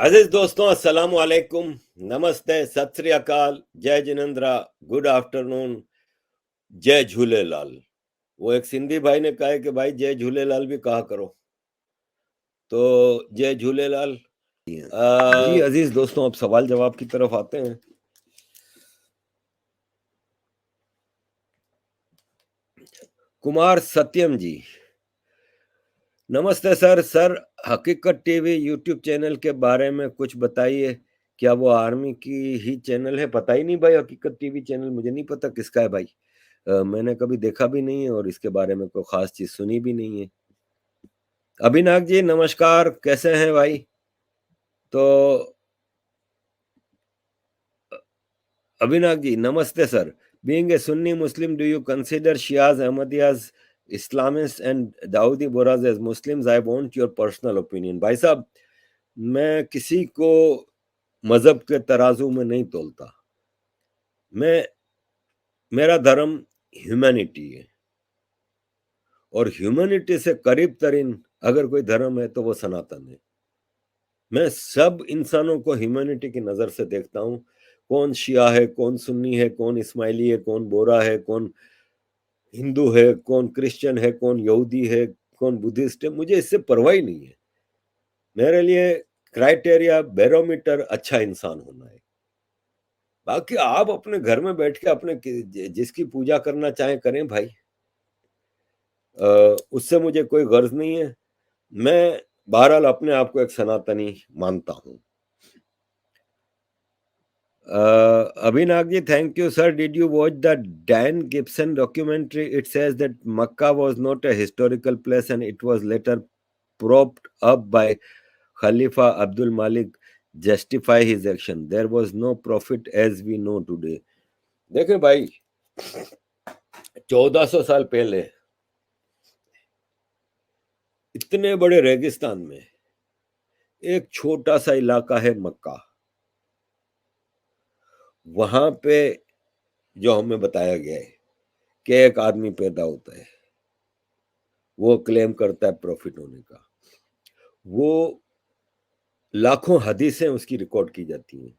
अजीज दोस्तों, अस्सलाम वालेकुम, नमस्ते, सत श्री अकाल, जय जिनेंद्रा, गुड आफ्टरनून, जय झूलेलाल। वो एक सिंधी भाई ने कहा है कि भाई जय झूलेलाल भी कहा करो, तो जय झूलेलाल। जी अजीज दोस्तों, अब सवाल जवाब की तरफ आते हैं। कुमार सत्यम जी, नमस्ते सर, हकीकत टीवी यूट्यूब चैनल के बारे में कुछ बताइए। क्या वो आर्मी की ही चैनल है? पता ही नहीं भाई, हकीकत टीवी चैनल मुझे नहीं पता किसका है भाई। मैंने कभी देखा भी नहीं है और इसके बारे में कोई खास चीज सुनी भी नहीं है। अभिनाग जी नमस्कार, कैसे हैं भाई? तो अभिनाग जी नमस्ते sir. Being a Sunni Muslim, do you consider Shias, Ahmadiyyas, Islamist and Dawoodi Bohras as Muslims? I want your personal opinion. भाई साहब, मैं किसी को मजहब के तराजू में नहीं तोलता। मैं मेरा धर्म ह्यूमैनिटी है, और ह्यूमैनिटी से करीब तरीन अगर कोई धर्म है तो वो सनातन है। मैं सब इंसानों को ह्यूमैनिटी की नजर से देखता हूँ। कौन शिया है, कौन सुन्नी है, कौन इस्माइली है, कौन बोरा है, कौन हिंदू है, कौन क्रिश्चियन है, कौन यहूदी है, कौन बुद्धिस्ट है, मुझे इससे परवाह ही नहीं है। मेरे लिए क्राइटेरिया, बैरोमीटर अच्छा इंसान होना है। बाकी आप अपने घर में बैठ के अपने जिसकी पूजा करना चाहें करें भाई, उससे मुझे कोई गर्ज नहीं है। मैं बहरहाल अपने आप को एक सनातनी मानता हूँ। Abhinav ji, thank you, sir. Did you watch the Dan Gibson documentary? It says that Makkah was not a historical place and it was later propped up by Khalifa Abdul Malik justify his action. There was no prophet as we know today. देखें भाई, 1400 साल पहले इतने बड़े रेगिस्तान में एक छोटा सा इलाका है मक्का। वहां पे जो हमें बताया गया है कि एक आदमी पैदा होता है, वो क्लेम करता है प्रॉफिट होने का। वो लाखों हदीसें उसकी रिकॉर्ड की जाती हैं।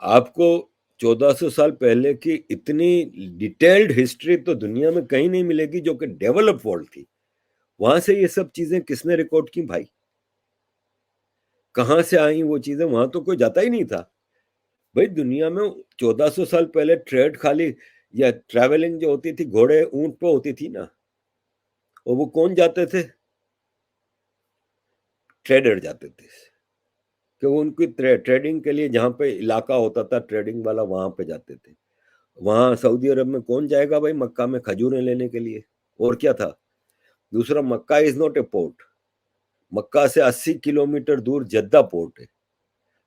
आपको 1400 साल पहले की इतनी डिटेल्ड हिस्ट्री तो दुनिया में कहीं नहीं मिलेगी, जो कि डेवलप वर्ल्ड थी। वहां से ये सब चीजें किसने रिकॉर्ड की भाई? कहां से आई वो चीजें? वहां तो कोई जाता ही नहीं था भाई। दुनिया में 1400 साल पहले ट्रेड खाली या ट्रैवलिंग जो होती थी, घोड़े ऊंट पे होती थी ना। और वो कौन जाते थे? ट्रेडर जाते थे, कि वो उनकी ट्रेडिंग के लिए जहाँ पे इलाका होता था ट्रेडिंग वाला, वहां पे जाते थे। वहां सऊदी अरब में कौन जाएगा भाई मक्का में खजूरें लेने के लिए? और क्या था? दूसरा, मक्का इज नॉट ए पोर्ट। मक्का से 80 किलोमीटर दूर जद्दा पोर्ट है,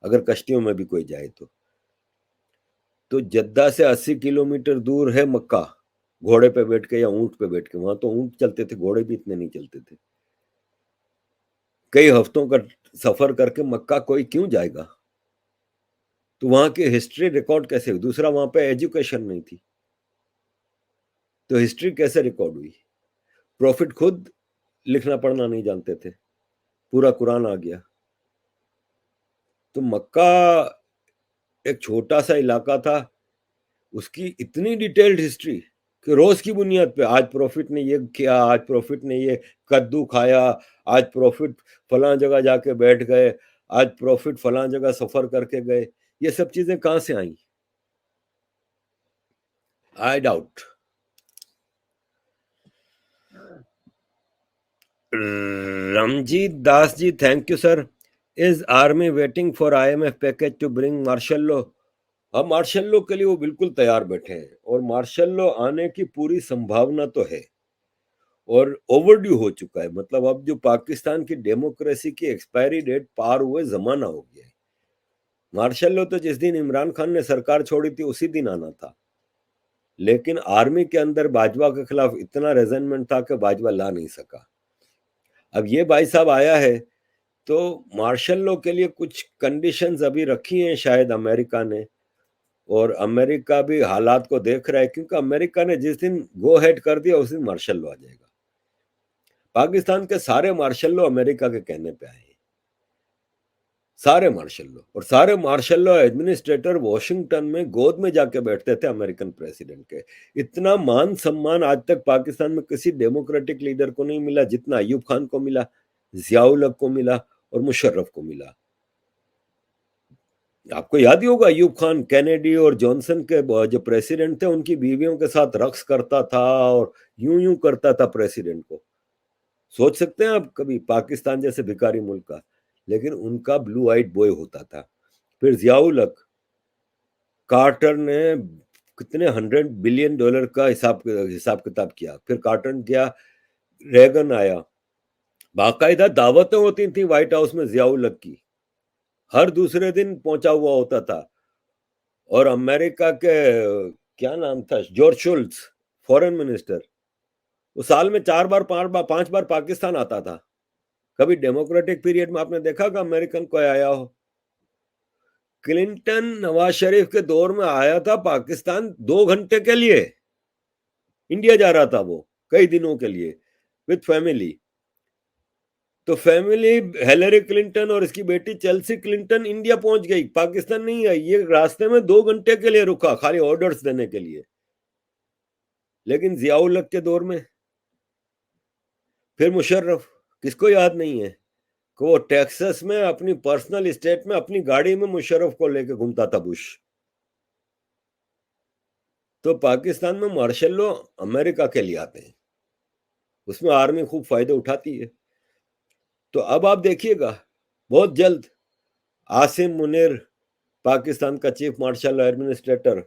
अगर कश्तियों में भी कोई जाए तो जद्दा से 80 किलोमीटर दूर है मक्का। घोड़े पे बैठ के या ऊंट पे बैठ के, वहां तो ऊंट चलते थे, घोड़े भी इतने नहीं चलते थे। कई हफ्तों का सफर करके मक्का कोई क्यों जाएगा? तो वहां की हिस्ट्री रिकॉर्ड कैसे हुई? दूसरा, वहां पे एजुकेशन नहीं थी, तो हिस्ट्री कैसे रिकॉर्ड हुई? प्रॉफिट खुद लिखना पढ़ना नहीं जानते थे, पूरा कुरान आ गया। तो मक्का एक छोटा सा इलाका था, उसकी इतनी डिटेल्ड हिस्ट्री कि रोज की बुनियाद पे आज प्रॉफिट ने ये किया, आज प्रॉफिट ने ये कद्दू खाया, आज प्रॉफिट फलां जगह जाके बैठ गए, आज प्रॉफिट फलां जगह सफर करके गए। ये सब चीजें कहां से आई? I doubt. Ramjit Das ji, thank you sir. Is army waiting for IMF package to bring martial law? हम मार्शल लॉ के लिए वो बिल्कुल तैयार बैठे हैं, और मार्शल लॉ आने की पूरी संभावना तो है, और ओवरड्यू हो चुका है। मतलब अब जो पाकिस्तान की डेमोक्रेसी की एक्सपायरी डेट पार हुए जमाना हो गया है। मार्शल लॉ तो जिस दिन इमरान खान ने सरकार छोड़ी थी उसी दिन आना था, लेकिन आर्मी के अंदर बाजवा के खिलाफ इतना रेजेंटमेंट था कि बाजवा ला नहीं सका। अब ये भाई साहब आया है, तो मार्शल लॉ के लिए कुछ कंडीशंस अभी रखी हैं शायद अमेरिका ने, और अमेरिका भी हालात को देख रहा है, क्योंकि अमेरिका ने जिस दिन गो हेड कर दिया उस दिन मार्शल लॉ आ जाएगा। पाकिस्तान के सारे मार्शल लॉ अमेरिका के कहने पे आए हैं। सारे मार्शल लॉ, और सारे मार्शल लॉ एडमिनिस्ट्रेटर वॉशिंगटन में गोद में जाके बैठते थे अमेरिकन प्रेसिडेंट के। इतना मान सम्मान आज तक पाकिस्तान में किसी डेमोक्रेटिक लीडर को नहीं मिला जितना अयूब खान को मिला, जियाउल हक को मिला और मुशर्रफ को मिला। आपको याद ही होगा, अयूब खान कैनेडी और जॉनसन के जो प्रेसिडेंट थे उनकी बीवियों के साथ रक्स करता था और यूं यूं करता था प्रेसिडेंट को। सोच सकते हैं आप कभी पाकिस्तान जैसे भिखारी मुल्क का, लेकिन उनका ब्लू आइड बॉय होता था। फिर जियाउल हक, कार्टर ने कितने $100 बिलियन का हिसाब किताब किया, फिर कार्टर गया, रेगन आया, बाकायदा दावतें होती थी व्हाइट हाउस में जियाउल हक की, हर दूसरे दिन पहुंचा हुआ होता था। और अमेरिका के क्या नाम था, जॉर्ज शुल्ट्ज, फॉरेन मिनिस्टर, वो साल में 4 बार 5 बार पाकिस्तान आता था। कभी डेमोक्रेटिक पीरियड में आपने देखा कि अमेरिकन कोई आया हो? क्लिंटन नवाज शरीफ के दौर में आया था पाकिस्तान 2 घंटे के लिए, इंडिया जा रहा था वो कई दिनों के लिए विद फैमिली। तो फैमिली, हिलरी क्लिंटन और इसकी बेटी चेल्सी क्लिंटन इंडिया पहुंच गई, पाकिस्तान नहीं आई। ये रास्ते में 2 घंटे के लिए रुका खाली ऑर्डर्स देने के लिए। लेकिन जियाउल हक के दौर में, फिर मुशर्रफ, किसको याद नहीं है कि वो टेक्सास में अपनी पर्सनल स्टेट में अपनी गाड़ी में मुशर्रफ को लेके घूमता था बुश। तो पाकिस्तान में मार्शल लॉ अमेरिका के लिए आते हैं, उसमें आर्मी खूब फायदे उठाती है। तो अब आप देखिएगा बहुत जल्द आसिम मुनीर, पाकिस्तान का चीफ मार्शल एडमिनिस्ट्रेटर,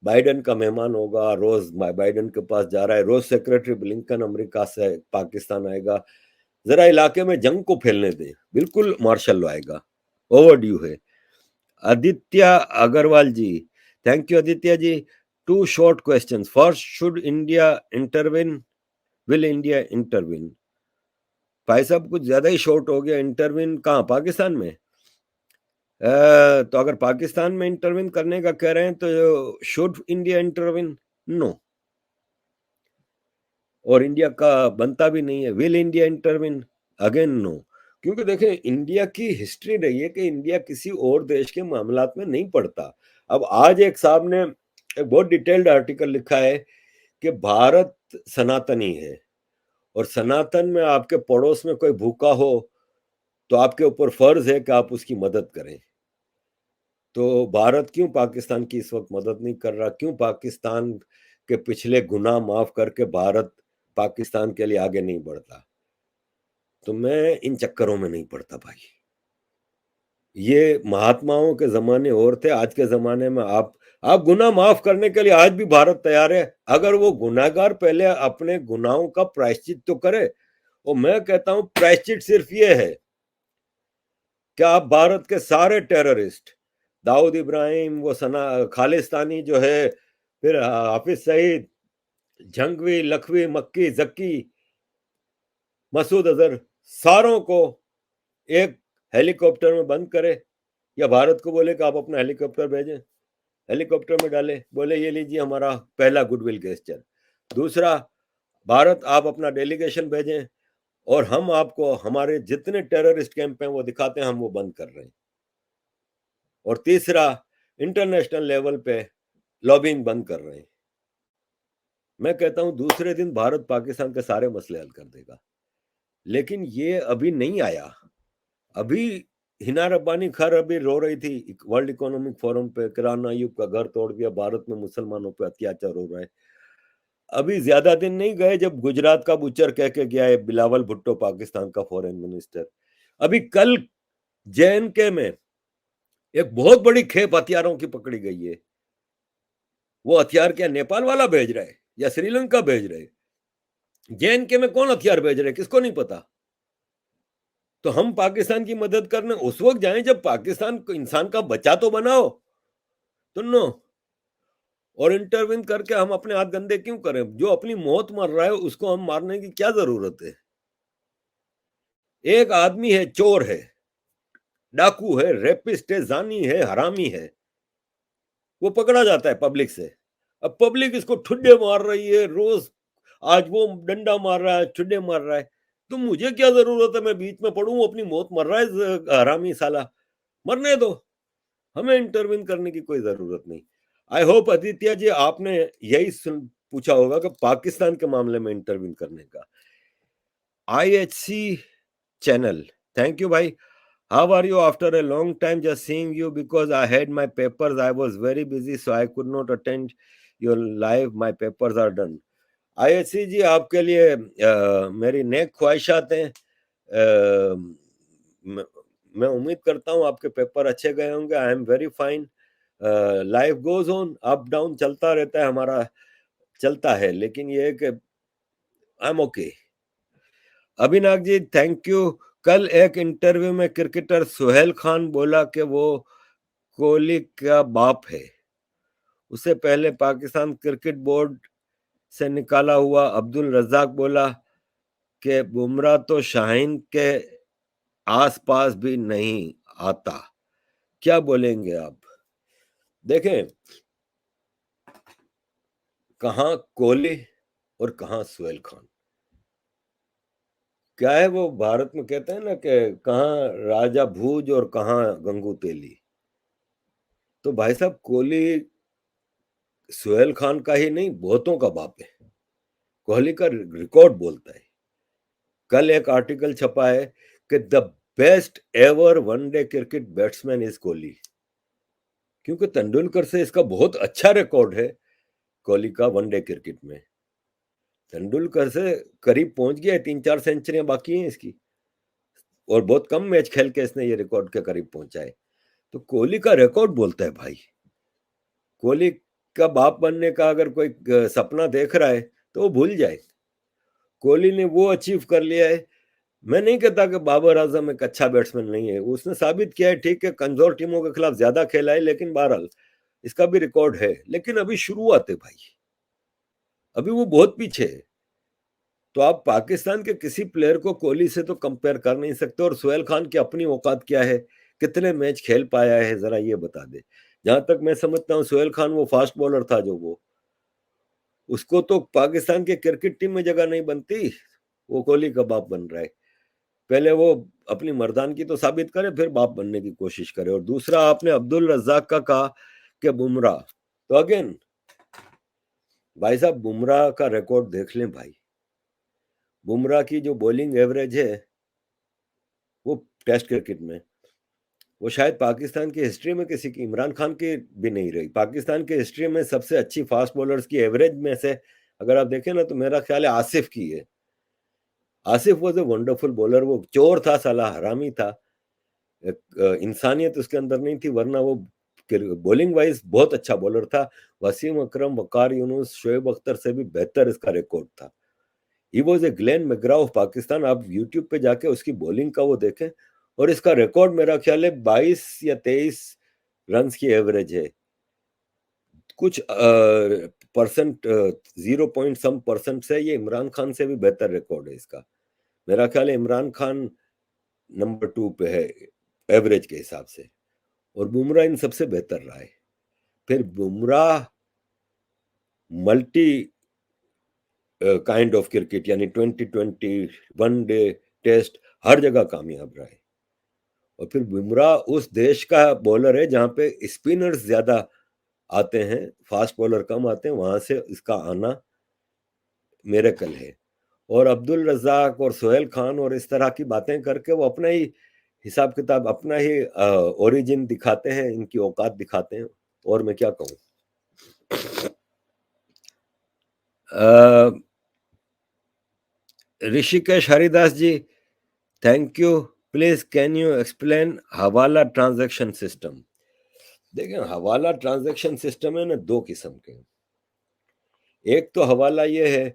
बाइडेन का मेहमान होगा, रोज बाइडेन के पास जा रहा है, रोज सेक्रेटरी ब्लिंकन अमेरिका से पाकिस्तान आएगा, जरा इलाके में जंग को फैलने दे, बिल्कुल मार्शल लॉ आएगा, ओवर ड्यू है। Aditya Agarwal ji, thank you Aditya ji. 2 short questions. First, should India intervene? Will India intervene? भाई साहब कुछ ज्यादा ही शॉर्ट हो गया। इंटरविन कहाँ, पाकिस्तान में? तो अगर पाकिस्तान में इंटरविन करने का कह रहे हैं तो शुड इंडिया इंटरविन? नो। और इंडिया का बनता भी नहीं है। Will India intervene? Again no. क्योंकि देखें, इंडिया की हिस्ट्री रही है कि इंडिया किसी और देश के मामलात में नहीं पड़ता। अब आज एक साहब ने एक बहुत डिटेल्ड आर्टिकल लिखा है कि भारत सनातनी है, और सनातन में आपके पड़ोस में कोई भूखा हो तो आपके ऊपर फर्ज है कि आप उसकी मदद करें। तो भारत क्यों पाकिस्तान की इस वक्त मदद नहीं कर रहा? क्यों पाकिस्तान के पिछले गुनाह माफ करके भारत पाकिस्तान के लिए आगे नहीं बढ़ता? तो मैं इन चक्करों में नहीं पड़ता भाई। ये महात्माओं के जमाने और थे, आज के जमाने में आप गुनाह माफ करने के लिए आज भी भारत तैयार है, अगर वो गुनाहगार पहले अपने गुनाहों का प्रायश्चित तो करे। और मैं कहता हूं प्रायश्चित सिर्फ ये है कि आप भारत के सारे टेररिस्ट, दाऊद इब्राहिम, वो सना खालिस्तानी जो है, फिर हाफिज सईद, जंगवी, लखवी, मक्की, जक्की, मसूद अजहर, सारों को एक हेलीकॉप्टर में बंद करे, या भारत को बोले कि आप अपना हेलीकॉप्टर भेजें, हेलीकॉप्टर में डाले, बोले ये लीजिए हमारा पहला गुडविल गेस्चर। दूसरा, भारत आप अपना डेलीगेशन भेजें और हम आपको हमारे जितने टेररिस्ट कैंप हैं वो दिखाते हैं, हम वो बंद कर रहे हैं। और तीसरा, इंटरनेशनल लेवल पे लॉबिंग बंद कर रहे हैं। मैं कहता हूं दूसरे दिन भारत पाकिस्तान के सारे मसले हल कर देगा। लेकिन ये अभी नहीं आया। अभी हिना रब्बानी खैर अभी रो रही थी वर्ल्ड इकोनॉमिक फोरम पे, किराना अयूब का घर तोड़ दिया, भारत में मुसलमानों पे अत्याचार हो रहा है। अभी ज्यादा दिन नहीं गए जब गुजरात का बुचर कह के गया है बिलावल भुट्टो, पाकिस्तान का फॉरेन मिनिस्टर। अभी कल जेएनके में एक बहुत बड़ी खेप हथियारों की पकड़ी गई है। वो हथियार क्या नेपाल वाला भेज रहा है या श्रीलंका भेज रहे? जेएनके में कौन हथियार भेज रहे किसको नहीं पता। तो हम पाकिस्तान की मदद करने उस वक्त जाएं जब पाकिस्तान को इंसान का बच्चा तो बनाओ, तो नो। और इंटरविन करके हम अपने हाथ गंदे क्यों करें? जो अपनी मौत मर रहा है उसको हम मारने की क्या जरूरत है? एक आदमी है, चोर है, डाकू है, रेपिस्ट है, जानी है, हरामी है, वो पकड़ा जाता है पब्लिक से। अब पब्लिक इसको ठुड्डे मार रही है रोज, आज वो डंडा मार रहा है, ठुड्डे मार रहा है। तो मुझे क्या जरूरत है मैं बीच में पढ़ूं, अपनी मौत मर रहा है हरामी साला, मरने दो, हमें इंटरवीन करने की कोई जरूरत नहीं। आई होप आदित्य जी आपने यही पूछा होगा कि पाकिस्तान के मामले में इंटरवीन करने का। IHC channel, thank you bhai. How are you after a long time? Just seeing you because I had my papers, I was very busy so I could not attend your live, my papers are done. IHC जी आपके लिए मेरी नेक ख्वाहिशात हैं। मैं उम्मीद करता हूँ आपके पेपर अच्छे गए होंगे। I am very fine. Life goes on, up down चलता रहता है, हमारा चलता है, लेकिन ये है कि I am okay. Abhinag ji thank you. कल एक इंटरव्यू में क्रिकेटर सुहेल खान बोला कि वो कोहली का बाप है। उससे पहले पाकिस्तान क्रिकेट बोर्ड से निकाला हुआ अब्दुल रज्जाक बोला कि बुमराह तो शाहीन के आसपास भी नहीं आता। क्या बोलेंगे आप? देखें, कहां कोहली और कहां सुहेल खान। क्या है वो भारत में कहते हैं ना कि कहां राजा भूज और कहां गंगू तेली। तो भाई साहब कोहली सुहेल खान का ही नहीं, बहुतों का बाप है। कोहली का रिकॉर्ड बोलता है। कल एक आर्टिकल छपा है कि the best ever one day cricket batsman is Kohli, क्योंकि तेंदुलकर से इसका बहुत अच्छा रिकॉर्ड है। कोहली का वनडे क्रिकेट में तेंदुलकर से करीब पहुंच गया है, 3-4 सेंचुरियां बाकी हैं इसकी, और बहुत कम मैच खेल के इसने ये रिकॉर्ड के करीब पहुंचा है। तो कोहली का रिकॉर्ड बोलता है भाई। कोहली का बाप बनने का अगर कोई सपना देख रहा है तो वो भूल जाए। कोहली ने वो अचीव कर लिया है। मैं नहीं कहता कि बाबर आजम एक अच्छा बैट्समैन नहीं है, उसने साबित किया है, ठीक है कमजोर टीमों के खिलाफ ज्यादा खेला है, लेकिन बहरहाल इसका भी रिकॉर्ड है। लेकिन अभी शुरुआत है भाई, अभी वो बहुत पीछे है। तो आप पाकिस्तान के किसी प्लेयर को कोहली से तो कंपेयर कर नहीं सकते। और सुहेल खान की अपनी औकात क्या है, कितने मैच खेल पाया है, जरा ये बता दे। जहां तक मैं समझता हूँ सुहेल खान वो फास्ट बॉलर था, जो वो उसको तो पाकिस्तान के क्रिकेट टीम में जगह नहीं बनती। वो कोहली का बाप बन रहा है। पहले वो अपनी मर्दानगी तो साबित करे, फिर बाप बनने की कोशिश करे। और दूसरा, आपने अब्दुल रज्जाक का कहा कि बुमराह, तो अगेन भाई साहब बुमराह का रिकॉर्ड देख लें भाई। बुमराह की जो बॉलिंग एवरेज है वो टेस्ट क्रिकेट में, वो शायद पाकिस्तान की हिस्ट्री में किसी की, इमरान खान की भी नहीं रही। पाकिस्तान की हिस्ट्री में सबसे अच्छी फास्ट बॉलर्स की एवरेज में से अगर आप देखें ना, तो मेरा ख्याल है आसिफ की है। Asif was a wonderful bowler. वो चोर था साला, हरामी था, इंसानियत उसके अंदर नहीं थी, वरना वो बॉलिंग वाइज बहुत अच्छा बॉलर था। वसीम अकरम, वकार यूनुस, शोएब अख्तर से भी बेहतर इसका रिकॉर्ड था। He was a Glen McGrath of Pakistan. आप यूट्यूब पे जाके उसकी बॉलिंग का वो देखें, और इसका रिकॉर्ड मेरा ख्याल है 22 या 23 रन की एवरेज है। कुछ परसेंट, 0 पॉइंट सम % से ये इमरान खान से भी बेहतर रिकॉर्ड है इसका। मेरा ख्याल है इमरान खान नंबर 2 पे है एवरेज के हिसाब से, और बुमराह इन सबसे बेहतर रहा है। फिर Bumrah multi kind of cricket, यानी 2020 वनडे टेस्ट हर जगह कामयाब रहा है। और फिर बुमराह उस देश का बॉलर है जहां पे स्पिनर्स ज्यादा आते हैं, फास्ट बॉलर कम आते हैं, वहां से इसका आना मिरेकल है। और अब्दुल रज्जाक और सोहेल खान और इस तरह की बातें करके वो अपना ही हिसाब किताब, अपना ही ओरिजिन दिखाते हैं, इनकी औकात दिखाते हैं। और मैं क्या कहूँ। Rishikesh Haridas ji thank you. Please can you explain hawala transaction system. देखिए, हवाला ट्रांजैक्शन सिस्टम है ना, 2 किस्म के। एक तो हवाला ये है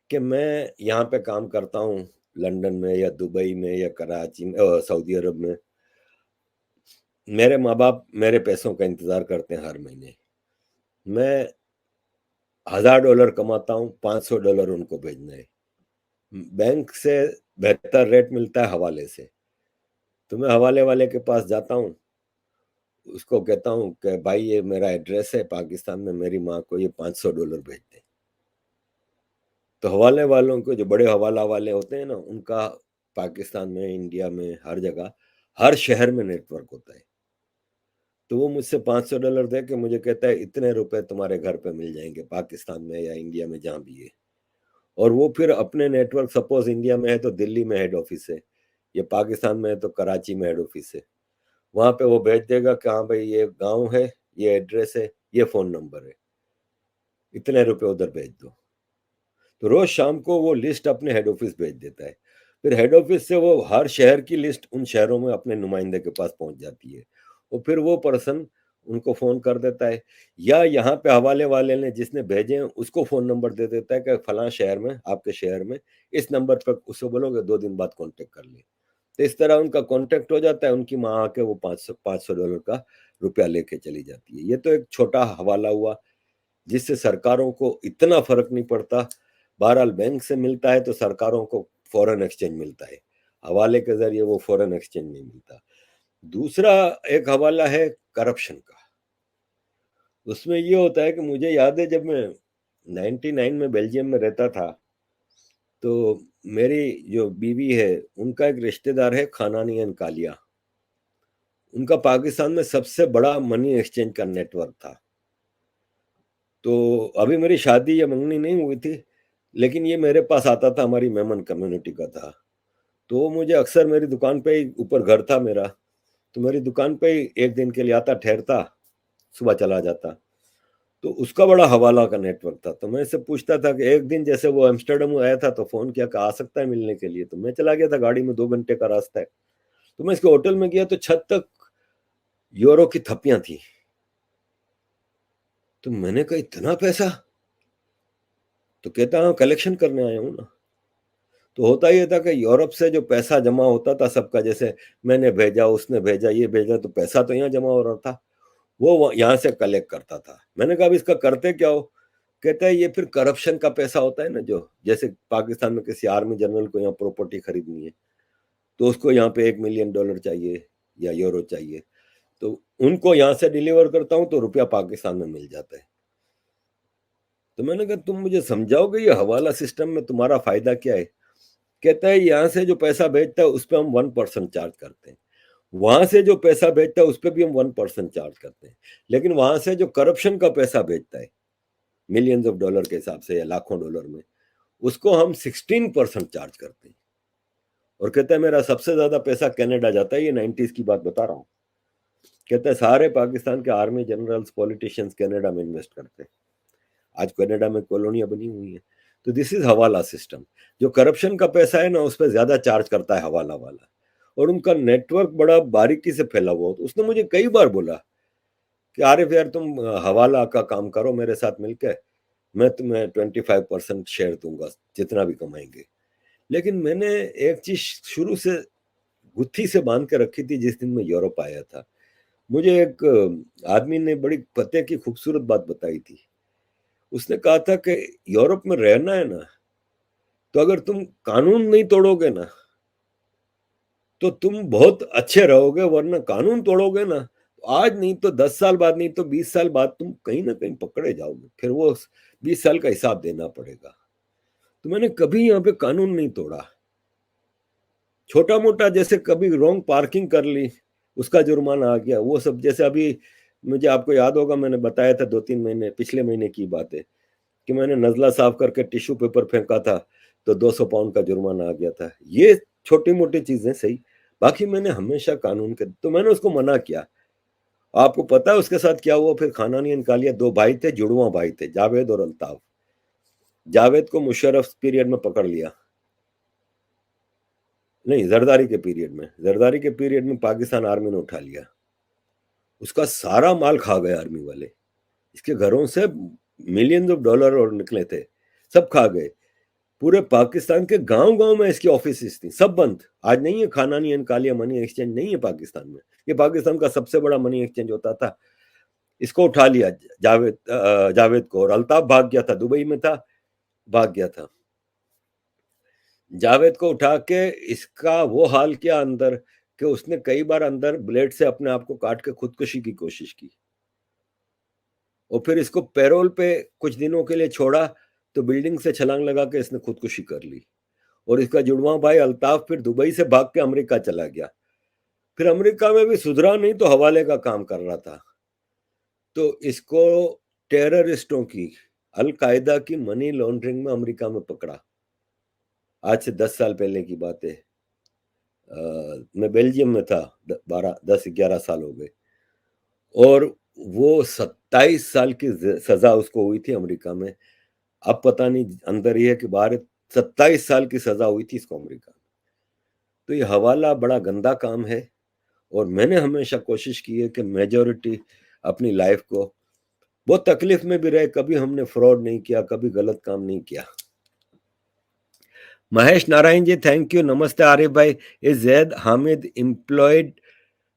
कि मैं यहाँ पे काम करता हूँ लंदन में या दुबई में या कराची में, सऊदी अरब में। मेरे माँ बाप मेरे पैसों का इंतजार करते हैं हर महीने। मैं $1000 कमाता हूँ, $500 उनको भेजना है। बैंक से बेहतर रेट मिलता है हवाले से। तो मैं हवाले वाले के पास जाता हूँ, उसको कहता हूँ कि भाई ये मेरा एड्रेस है पाकिस्तान में, मेरी माँ को ये $500 भेज दे। तो हवाले वालों को, जो बड़े हवाला वाले होते हैं ना, उनका पाकिस्तान में, इंडिया में, हर जगह, हर शहर में नेटवर्क होता है। तो वो मुझसे $500 दे के मुझे कहता है इतने रुपए तुम्हारे घर पे मिल जाएंगे, पाकिस्तान में या इंडिया में जहां भी है। और वो फिर अपने नेटवर्क, सपोज इंडिया में है तो दिल्ली में हेड ऑफिस है, या पाकिस्तान में है तो कराची में हेड ऑफिस है, वहां पे वो भेज देगा कि हाँ भाई ये गांव है, ये एड्रेस है, ये फोन नंबर है, इतने रुपए उधर भेज दो। तो रोज शाम को वो लिस्ट अपने हेड ऑफिस भेज देता है। फिर हेड ऑफिस से वो हर शहर की लिस्ट उन शहरों में अपने नुमाइंदे के पास पहुंच जाती है, और फिर वो पर्सन उनको फोन कर देता है, या यहाँ पे हवाले वाले ने जिसने भेजे हैं उसको फोन नंबर दे देता है कि फलां शहर में, आपके शहर में इस नंबर पर उसको बोलोगे 2 दिन बाद कांटेक्ट कर ले। तो इस तरह उनका कांटेक्ट हो जाता है, उनकी माँ आके वो $500 का रुपया लेके चली जाती है। ये तो एक छोटा हवाला हुआ जिससे सरकारों को इतना फर्क नहीं पड़ता। बहरहाल बैंक से मिलता है तो सरकारों को फॉरेन एक्सचेंज मिलता है, हवाले के जरिए वो फॉरेन एक्सचेंज नहीं मिलता। दूसरा एक हवाला है करप्शन का। उसमें ये होता है कि मुझे याद है जब मैं 99 में बेल्जियम में रहता था, तो मेरी जो बीवी है उनका एक रिश्तेदार है खानानी एंड कालिया। उनका पाकिस्तान में सबसे बड़ा मनी एक्सचेंज का नेटवर्क था। तो अभी मेरी शादी या मंगनी नहीं हुई थी, लेकिन ये मेरे पास आता था, हमारी मेमन कम्युनिटी का था। तो वो मुझे अक्सर मेरी दुकान पे ही, ऊपर घर था मेरा, तो मेरी दुकान पे ही एक दिन के लिए आता, ठहरता, सुबह चला जाता। तो उसका बड़ा हवाला का नेटवर्क था। तो मैं इससे पूछता था कि एक दिन जैसे वो एम्स्टर्डम आया था तो फोन किया कि आ सकता है मिलने के लिए। तो मैं चला गया था, गाड़ी में 2 घंटे का रास्ता है। तो मैं इसके होटल में गया तो छत तक यूरो की थप्पियां थी। तो मैंने कहा इतना पैसा? तो कहता हाँ कलेक्शन करने आया हूँ ना। तो होता ये था कि यूरोप से जो पैसा जमा होता था सबका, जैसे मैंने भेजा, उसने भेजा, ये भेजा, तो पैसा तो यहाँ जमा हो रहा था, वो यहाँ से कलेक्ट करता था। मैंने कहा अब इसका करते क्या हो? कहता है ये फिर करप्शन का पैसा होता है ना, जो जैसे पाकिस्तान में किसी आर्मी जनरल को यहाँ प्रॉपर्टी खरीदनी है तो उसको यहाँ पे $1 मिलियन चाहिए या यूरो चाहिए, तो उनको यहाँ से डिलीवर करता हूँ तो रुपया पाकिस्तान में मिल जाता है। तो मैंने कहा तुम मुझे समझाओगे ये हवाला सिस्टम में तुम्हारा फायदा क्या है? कहता है यहाँ से जो पैसा भेजता है उस पर हम 1% चार्ज करते हैं, वहां से जो पैसा भेजता है उस पर भी हम 1% चार्ज करते हैं, लेकिन वहां से जो करप्शन का पैसा भेजता है मिलियंस ऑफ डॉलर के हिसाब से या लाखों डॉलर में, उसको हम 16% चार्ज करते हैं। और कहता है मेरा सबसे ज्यादा पैसा कनाडा जाता है, ये 90s की बात बता रहा हूँ। कहता है सारे पाकिस्तान के आर्मी जनरल्स, पॉलिटिशियंस कनाडा में इन्वेस्ट करते हैं, आज कनाडा में कॉलोनियां बनी हुई है। तो दिस इज हवाला सिस्टम। जो करप्शन का पैसा है ना उस पर ज्यादा चार्ज करता है हवाला वाला, और उनका नेटवर्क बड़ा बारीकी से फैला हुआ। तो उसने मुझे कई बार बोला कि आरिफ यार तुम हवाला का काम करो मेरे साथ मिलकर, मैं तुम्हें 25% शेयर दूंगा जितना भी कमाएंगे। लेकिन मैंने एक चीज शुरू से गुत्थी से बांध के रखी थी। जिस दिन मैं यूरोप आया था, मुझे एक आदमी ने बड़ी पते की खूबसूरत बात बताई थी। उसने कहा था कि यूरोप में रहना है ना, तो अगर तुम कानून नहीं तोड़ोगे ना तो तुम बहुत अच्छे रहोगे, वरना कानून तोड़ोगे ना तो आज नहीं तो 10 साल बाद, नहीं तो 20 साल बाद तुम कहीं ना कहीं पकड़े जाओगे, फिर वो 20 साल का हिसाब देना पड़ेगा। तो मैंने कभी यहाँ पे कानून नहीं तोड़ा। छोटा मोटा जैसे कभी रॉन्ग पार्किंग कर ली, उसका जुर्माना आ गया, वो सब। जैसे अभी मुझे, आपको याद होगा, मैंने बताया था 2-3 महीने, पिछले महीने की बात है, कि मैंने नजला साफ करके टिश्यू पेपर फेंका था तो 200 पाउंड का जुर्माना आ गया था। ये छोटी मोटी चीजें सही, बाकी मैंने हमेशा कानून के, तो मैंने उसको मना किया। आपको पता है उसके साथ क्या हुआ? फिर खाना नहीं निकालिया। 2 भाई थे, जुड़वा भाई थे, जावेद और अल्ताफ। जावेद को मुशर्रफ पीरियड में पकड़ लिया, नहीं जरदारी के पीरियड में, जरदारी के पीरियड में पाकिस्तान आर्मी ने उठा लिया। उसका सारा माल खा गए आर्मी वाले, इसके घरों से मिलियंस ऑफ डॉलर और निकले थे, सब खा गए। पूरे पाकिस्तान के गांव गांव में इसकी ऑफिस थी, सब बंद। आज नहीं है खाना नहीं कालिया मनी एक्सचेंज, नहीं है पाकिस्तान में। ये पाकिस्तान का सबसे बड़ा मनी एक्सचेंज होता था। इसको उठा लिया जावेद को, और अल्ताफ भाग गया था, दुबई में था, भाग गया था। जावेद को उठा के इसका वो हाल किया अंदर, कि उसने कई बार अंदर ब्लेड से अपने आप को काट के खुदकुशी की कोशिश की। और फिर इसको पैरोल पे कुछ दिनों के लिए छोड़ा तो बिल्डिंग से छलांग लगा के इसने खुदकुशी कर ली। और इसका जुड़वा भाई अल्ताफ फिर दुबई से भाग के अमेरिका चला गया, फिर अमेरिका में भी सुधरा नहीं तो हवाले का काम कर रहा था। तो इसको टेररिस्टों की, अल-कायदा की मनी लॉन्ड्रिंग में अमेरिका में पकड़ा। आज से 10 साल पहले की बात है। मैं बेल्जियम में था, 10-11 साल हो गए, और वो 27 साल की सजा उसको हुई थी अमेरिका में। अब पता नहीं अंदर ही है कि बाहर। 27 साल की सजा हुई थी इसको अमेरिका में। तो ये हवाला बड़ा गंदा काम है, और मैंने हमेशा कोशिश की है कि मेजॉरिटी अपनी लाइफ को, बहुत तकलीफ में भी रहे, कभी हमने फ्रॉड नहीं किया, कभी गलत काम नहीं किया। Mahesh Narayan ji, thank you. नमस्ते आरिफ भाई, is Zaid Hamid employed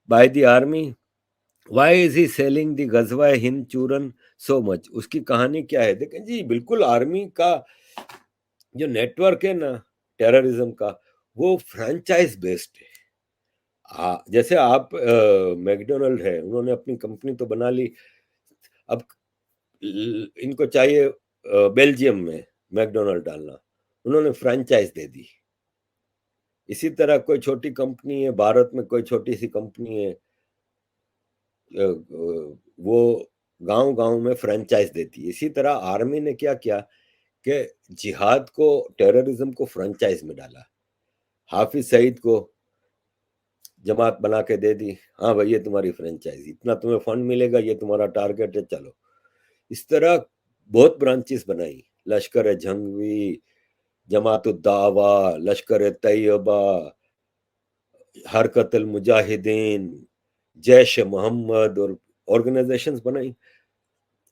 by the army? Why is he selling the Ghazwa Hind चूरन सो मच? उसकी कहानी क्या है? देखें जी, बिल्कुल आर्मी का जो नेटवर्क है ना टेररिज्म का, वो फ्रेंचाइज बेस्ड है। जैसे आप मैकडोनल्ड है, उन्होंने अपनी कंपनी तो बना ली, अब इनको चाहिए बेल्जियम में मैकडोनल्ड डालना, उन्होंने फ्रेंचाइज दे दी। इसी तरह कोई छोटी कंपनी है भारत में, कोई छोटी सी कंपनी है, वो गांव गांव में फ्रेंचाइज देती है। इसी तरह आर्मी ने क्या किया कि जिहाद को, टेररिज्म को फ्रेंचाइज में डाला। हाफिज सईद को जमात बना के दे दी, हाँ भाई ये तुम्हारी फ्रेंचाइज, इतना तुम्हें फंड मिलेगा, ये तुम्हारा टारगेट है, चलो। इस तरह बहुत ब्रांचेस बनाई, लश्कर जंगवी, जमात-उद-दावा, लश्कर तैयबा, हरकत मुजाहिदीन, जैश मोहम्मद, और ऑर्गेनाइजेशंस बनाई।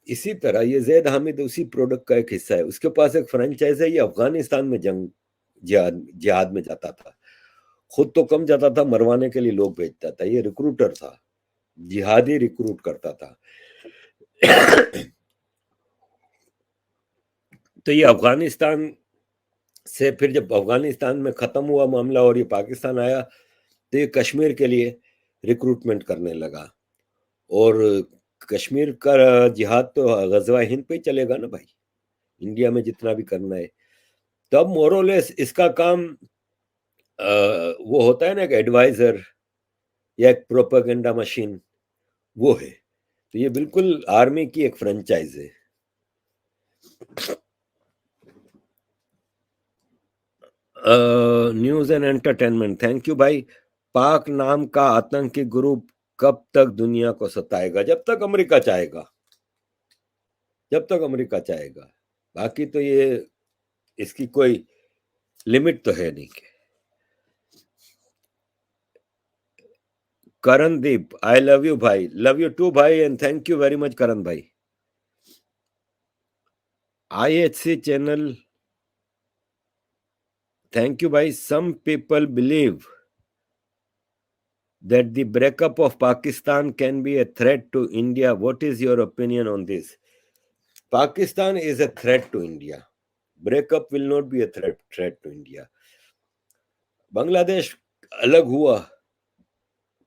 इसी तरह ये जैद हामिद उसी प्रोडक्ट का एक हिस्सा है। उसके पास एक फ्रेंचाइज है, ये अफगानिस्तान में जंग जिहाद में जाता था, खुद तो कम जाता था, मरवाने के लिए लोग भेजता था। ये रिक्रूटर था, जिहादी रिक्रूट करता था। तो ये अफगानिस्तान से, फिर जब अफगानिस्तान में खत्म हुआ मामला और ये पाकिस्तान आया, तो ये कश्मीर के लिए रिक्रूटमेंट करने लगा। और कश्मीर का जिहाद तो गजवा हिंद पे ही चलेगा ना भाई, इंडिया में जितना भी करना है। तो अब मोरलेस इसका काम वो होता है ना, एक एडवाइजर या एक प्रोपेगेंडा मशीन, वो है। तो ये बिल्कुल आर्मी की एक फ्रेंचाइज है। News and entertainment, thank you भाई। पाक नाम का आतंकी ग्रुप कब तक दुनिया को सताएगा? जब तक अमेरिका चाहेगा, जब तक अमेरिका चाहेगा। बाकी तो ये, इसकी कोई लिमिट तो है नहीं। करणदीप, आई लव यू भाई, लव यू टू भाई, and thank you very much Karan भाई। IHC चैनल, थैंक यू भाई। Some people believe that the breakup of Pakistan can be a threat to India. What is your opinion on this? Pakistan is a threat to India. Breakup will not be a threat to India. Bangladesh अलग हुआ,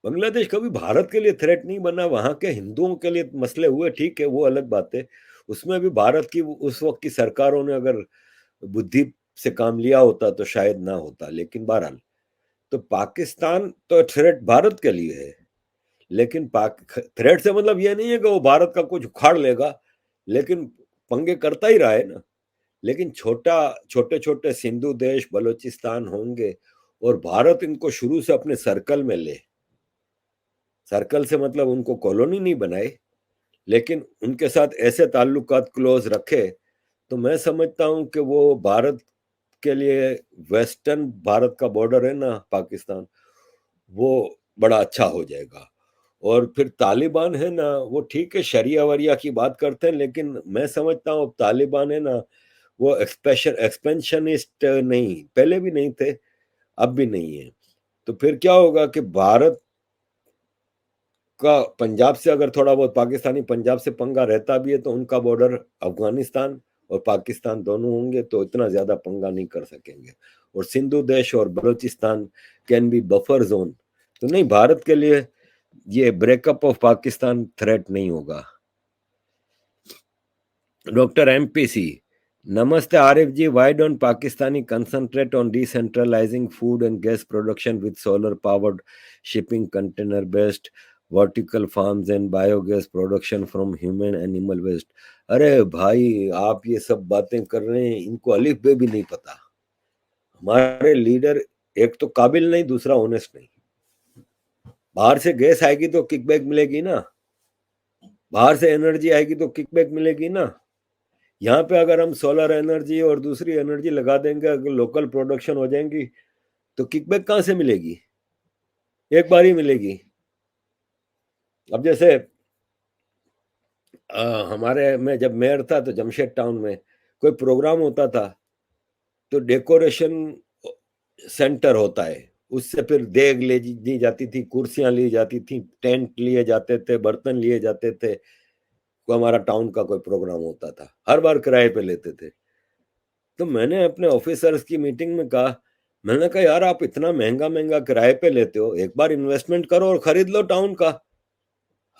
बांग्लादेश कभी भारत के लिए threat नहीं बना। वहां के हिंदुओं के लिए मसले हुए, ठीक है, वो अलग बात है। उसमें भी भारत की उस वक्त की सरकारों ने अगर बुद्धि से काम लिया होता तो शायद ना होता। लेकिन बहरहाल, तो पाकिस्तान तो थ्रेट भारत के लिए है, लेकिन थ्रेट से मतलब ये नहीं है कि वो भारत का कुछ उखाड़ लेगा, लेकिन पंगे करता ही रहा है ना। लेकिन छोटे छोटे सिंधु देश, बलोचिस्तान होंगे, और भारत इनको शुरू से अपने सर्कल में ले। सर्कल से मतलब उनको कॉलोनी नहीं बनाए, लेकिन उनके साथ ऐसे ताल्लुकात क्लोज रखे, तो मैं समझता हूं कि वो भारत के लिए, वेस्टर्न भारत का बॉर्डर है ना पाकिस्तान, वो बड़ा अच्छा हो जाएगा। और फिर तालिबान है ना, वो ठीक है, शरिया वरिया की बात करते हैं, लेकिन मैं समझता हूँ अब तालिबान है ना, वो एक्सपेंशनिस्ट नहीं, पहले भी नहीं थे, अब भी नहीं है। तो फिर क्या होगा कि भारत का पंजाब से अगर थोड़ा बहुत पाकिस्तानी पंजाब से पंगा रहता भी है, तो उनका बॉर्डर अफगानिस्तान और पाकिस्तान दोनों होंगे, तो इतना ज्यादा पंगा नहीं कर सकेंगे। और सिंधु देश और Balochistan can be buffer zone. तो नहीं, भारत के लिए ये ब्रेकअप ऑफ पाकिस्तान थ्रेट नहीं होगा। Doctor MPC, Namaste Arif ji, why don't Pakistani concentrate on decentralizing food and gas production with solar powered shipping, container based vertical farms and biogas production from human animal waste? अरे भाई, आप ये सब बातें कर रहे हैं, इनको अलिफ बे भी नहीं पता। हमारे लीडर एक तो काबिल नहीं, दूसरा ऑनेस्ट नहीं। बाहर से गैस आएगी तो किकबैक मिलेगी ना, बाहर से एनर्जी आएगी तो किकबैक मिलेगी ना। यहाँ पे अगर हम सोलर एनर्जी और दूसरी एनर्जी लगा देंगे, अगर लोकल प्रोडक्शन हो जाएंगी, तो किकबैक कहाँ से मिलेगी? एक बार ही मिलेगी। अब जैसे हमारे में जब मेयर था तो जमशेद टाउन में कोई प्रोग्राम होता था तो डेकोरेशन सेंटर होता है, उससे फिर देग ले दी जाती थी, कुर्सियां ली जाती थी, टेंट लिए जाते थे, बर्तन लिए जाते थे। को हमारा टाउन का कोई प्रोग्राम होता था, हर बार किराए पे लेते थे। तो मैंने अपने ऑफिसर्स की मीटिंग में कहा, मैंने कहा यार आप इतना महंगा महंगा किराए पे लेते हो, एक बार इन्वेस्टमेंट करो और खरीद लो टाउन का।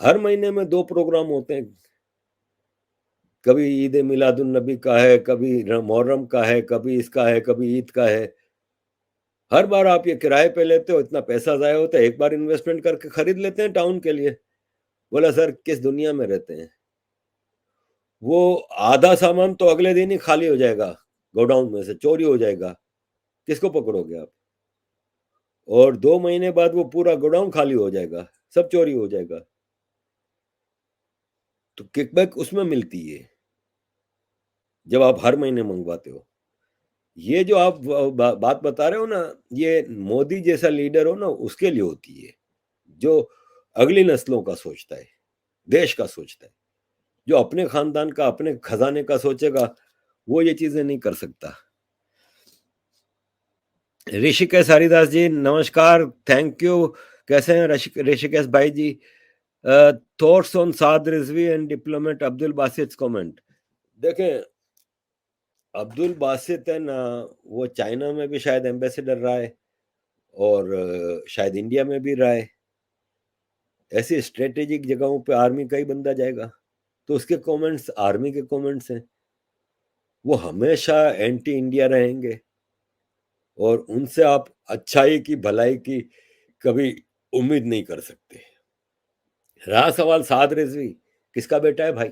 हर महीने में 2 प्रोग्राम होते हैं, कभी ईद मिलादुन नबी का है, कभी मुहर्रम का है, कभी इसका है, कभी ईद का है। हर बार आप ये किराए पे लेते हो, इतना पैसा जाया होता है, एक बार इन्वेस्टमेंट करके खरीद लेते हैं टाउन के लिए। बोला सर किस दुनिया में रहते हैं? वो आधा सामान तो अगले दिन ही खाली हो जाएगा, गोडाउन में से चोरी हो जाएगा, किसको पकड़ोगे आप? और 2 महीने बाद वो पूरा गोडाउन खाली हो जाएगा, सब चोरी हो जाएगा। तो किकबैक उसमें मिलती है जब आप हर महीने मंगवाते हो। ये जो आप बात बता रहे हो ना, ये मोदी जैसा लीडर हो ना उसके लिए होती है, जो अगली नस्लों का सोचता है, देश का सोचता है। जो अपने खानदान का, अपने खजाने का सोचेगा, वो ये चीजें नहीं कर सकता। ऋषिकेश हरिदास जी नमस्कार, थैंक यू। कैसे हैं ऋषिकेश भाई जी? Thoughts on Saad Rizvi and diplomat Abdul Basit comment. देखें, अब्दुल बासित है ना, वो चाइना में भी शायद एम्बेसडर रहा है और शायद इंडिया में भी रहा है। ऐसी स्ट्रेटेजिक जगहों पे आर्मी का ही बंदा जाएगा, तो उसके कमेंट्स आर्मी के कमेंट्स हैं। वो हमेशा एंटी इंडिया रहेंगे और उनसे आप अच्छाई की, भलाई की कभी उम्मीद नहीं कर सकते। रहा सवाल साद रिजवी, किसका बेटा है भाई?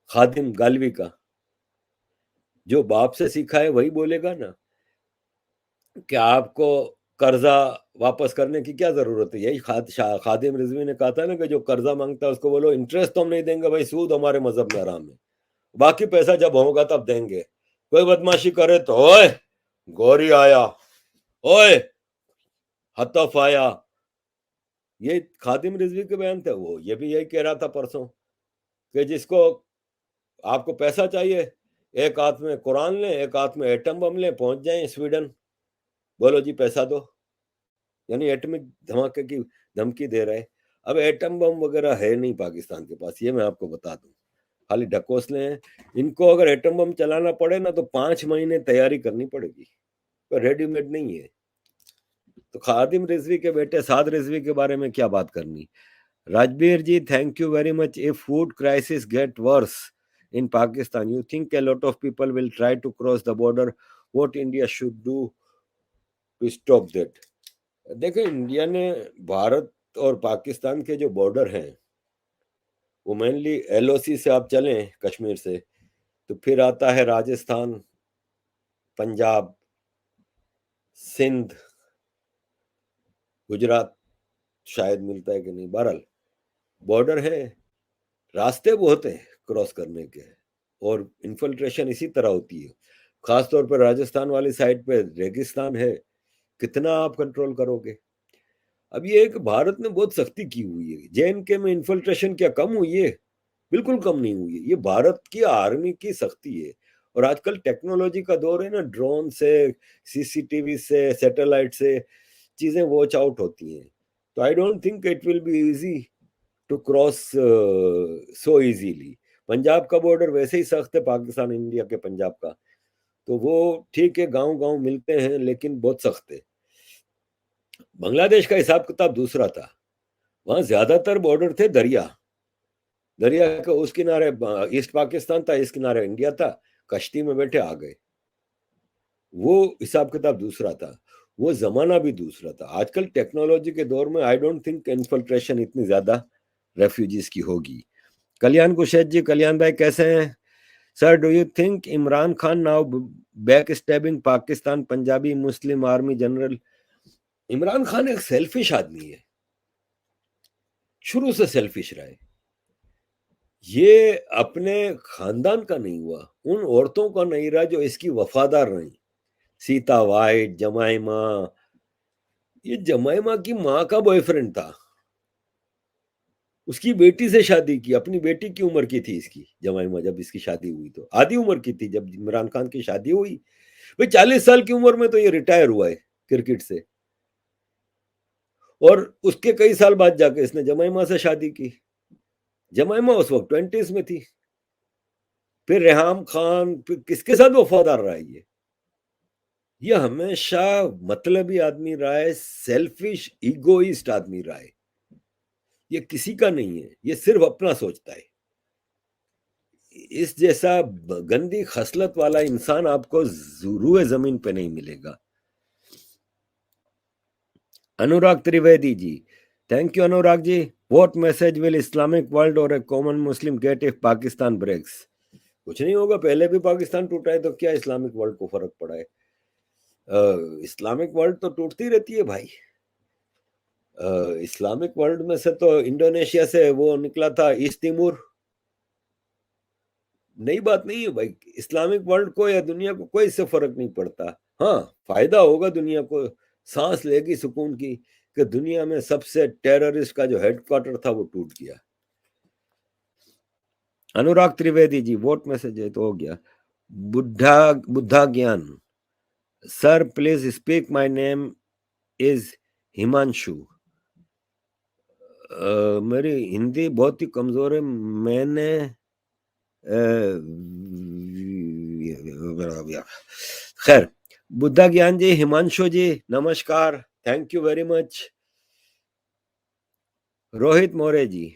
खादिम गालवी का। जो बाप से सीखा है वही बोलेगा ना कि आपको कर्जा वापस करने की क्या जरूरत है। यही खादिम रिजवी ने कहा था ना कि जो कर्जा मांगता है उसको बोलो इंटरेस्ट तो हम नहीं देंगे भाई, सूद हमारे मजहब में हराम है, बाकी पैसा जब होगा तब देंगे। कोई बदमाशी करे तो ओए गौरी आया, ओए हतफ आया। ये खादिम रिजवी के बयान थे। वो ये भी यही कह रहा था परसों कि जिसको आपको पैसा चाहिए, एक हाथ में कुरान लें, एक हाथ में एटम बम लें, पहुंच जाएं स्वीडन, बोलो जी पैसा दो। यानी एटमिक धमाके की धमकी दे रहे हैं। अब एटम बम वगैरह है नहीं पाकिस्तान के पास, ये मैं आपको बता दूं, खाली ढकोसले हैं। इनको अगर एटम बम चलाना पड़े ना तो 5 महीने तैयारी करनी पड़ेगी, तो रेडीमेड नहीं है। तो खादिम रिजवी के बेटे साद रिजवी के बारे में क्या बात करनी। Rajbir ji thank you very much. If food crisis get worse in Pakistan, you think a lot of people will try to cross the border? What India should do to stop that? देखो, इंडिया ने भारत और पाकिस्तान के जो border हैं वो mainly LOC से आप चलें कश्मीर से तो फिर आता है राजस्थान, पंजाब, सिंध, गुजरात, शायद मिलता है कि नहीं, बहरहाल बॉर्डर है, रास्ते बहुत हैं क्रॉस करने के, और इन्फिल्ट्रेशन इसी तरह होती है। खासतौर पर राजस्थान वाली साइड पे रेगिस्तान है, कितना आप कंट्रोल करोगे? अब ये एक भारत ने बहुत सख्ती की हुई है। जेएनके में इन्फिल्ट्रेशन क्या कम हुई है? बिल्कुल कम नहीं हुई है। ये भारत की आर्मी की सख्ती है। और आजकल टेक्नोलॉजी का दौर है ना, ड्रोन से, सीसीटीवी से, सैटेलाइट से चीजें वॉच आउट होती हैं। तो I don't think it will be easy to cross so easily. Punjab का बॉर्डर वैसे ही सख्त है, पाकिस्तान इंडिया के पंजाब का, तो वो ठीक है, गांव गांव मिलते हैं लेकिन बहुत सख्त है। बांग्लादेश का हिसाब किताब दूसरा था, वहां ज्यादातर बॉर्डर थे दरिया, दरिया के उस किनारे ईस्ट पाकिस्तान था, इस किनारे इंडिया था, कश्ती में बैठे आ गए। वो हिसाब किताब दूसरा था, वो जमाना भी दूसरा था। आजकल टेक्नोलॉजी के दौर में आई डोंट थिंक इन्फिल्ट्रेशन इतनी ज्यादा रेफ्यूजीज की होगी। कल्याण कुशेद जी, कल्याण भाई कैसे हैं sir? Do you think Imran Khan now back stabbing Pakistan Punjabi Muslim army general? Imran Khan एक सेल्फिश आदमी है, शुरू से सेल्फिश रहा है। ये अपने खानदान का नहीं हुआ, उन औरतों का नहीं रहा जो इसकी वफादार रही। सीता वाइट, जमाइमा, ये जमाइमा की माँ का बॉयफ्रेंड था, उसकी बेटी से शादी की। अपनी बेटी की उम्र की थी इसकी जमाइमा जब इसकी शादी हुई, तो आधी उम्र की थी जब इमरान खान की शादी हुई। भाई 40 साल की उम्र में तो ये रिटायर हुआ है क्रिकेट से, और उसके कई साल बाद जाके इसने जमाइमा से शादी की। जमाइमा उस वक्त 20s में थी। फिर रेहाम खान, फिर किसके साथ वफादार रहा है ये हमेशा मतलबी आदमी रहा है, सेल्फिश इगोइस्ट आदमी रहा है। ये किसी का नहीं है, ये सिर्फ अपना सोचता है। इस जैसा गंदी खसलत वाला इंसान आपको रूए जमीन पे नहीं मिलेगा। Anurag Trivedi ji, thank you Anurag ji. What message will Islamic world और a common Muslim get if Pakistan breaks? कुछ नहीं होगा, पहले भी पाकिस्तान टूटा है, तो क्या इस्लामिक वर्ल्ड को फर्क पड़ा है? इस्लामिक वर्ल्ड तो टूटती रहती है भाई। इस्लामिक वर्ल्ड में से तो इंडोनेशिया से वो निकला था ईस्ट तिमूर, नई बात नहीं है भाई। इस्लामिक वर्ल्ड को या दुनिया को कोई इससे फर्क नहीं पड़ता। हाँ, फायदा होगा दुनिया को, सांस लेगी सुकून की कि दुनिया में सबसे टेररिस्ट का जो हेडक्वार्टर था वो टूट गया। अनुराग त्रिवेदी जी, वोट मैसेज है तो हो गया। बुद्धा बुद्धा ज्ञान, sir please speak, my name is Himanshu. मेरी हिंदी बहुत ही कमजोर है, मैंने खैर, बुद्धा ज्ञान जी, हिमांशु जी नमस्कार, thank you very much. Rohit More ji,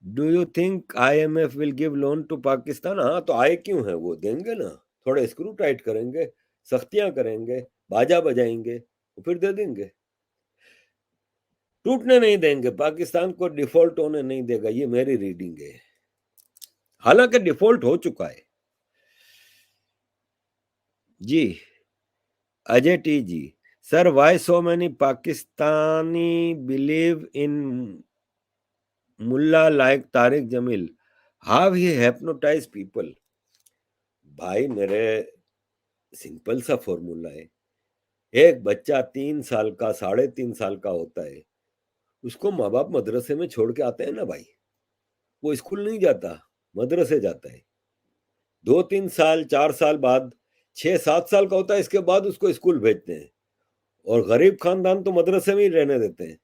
do you think IMF will give loan to Pakistan? हाँ, तो आए क्यों है, वो देंगे ना। थोड़ा स्क्रू टाइट करेंगे, सख्तियां करेंगे, बाजा बजाएंगे, तो फिर दे देंगे। टूटने नहीं देंगे, पाकिस्तान को डिफॉल्ट होने नहीं देगा, ये मेरी रीडिंग है। हालांकि डिफॉल्ट हो चुका है जी। Ajay T ji, sir why so many Pakistani believe in mullah like Tariq Jameel, how he hypnotize people? भाई मेरे, सिंपल सा फॉर्मूला है। एक बच्चा 3 साल का, 3.5 साल का होता है, उसको माँ बाप मदरसे में छोड़ के आते हैं ना भाई। वो स्कूल नहीं जाता, मदरसे जाता है। 2-3 साल, 4 साल बाद, 6-7 साल का होता है, इसके बाद उसको स्कूल भेजते हैं। और गरीब खानदान तो मदरसे में ही रहने देते हैं,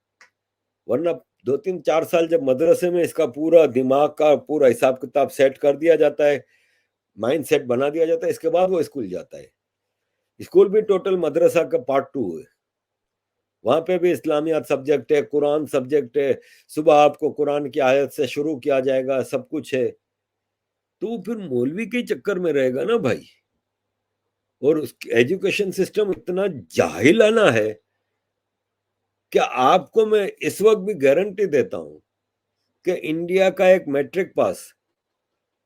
वरना 2-3-4 साल जब मदरसे में इसका पूरा दिमाग का पूरा हिसाब किताब सेट कर दिया जाता है, माइंड सेट बना दिया जाता है, इसके बाद वो स्कूल जाता है। स्कूल भी टोटल मदरसा का पार्ट 2 है। वहां पे भी इस्लामियात सब्जेक्ट है, कुरान सब्जेक्ट है, सुबह आपको कुरान की आयत से शुरू किया जाएगा, सब कुछ है। तो फिर मौलवी के चक्कर में रहेगा ना भाई। और एजुकेशन सिस्टम इतना जाहिलाना है कि आपको मैं इस वक्त भी गारंटी देता हूं कि इंडिया का एक मैट्रिक पास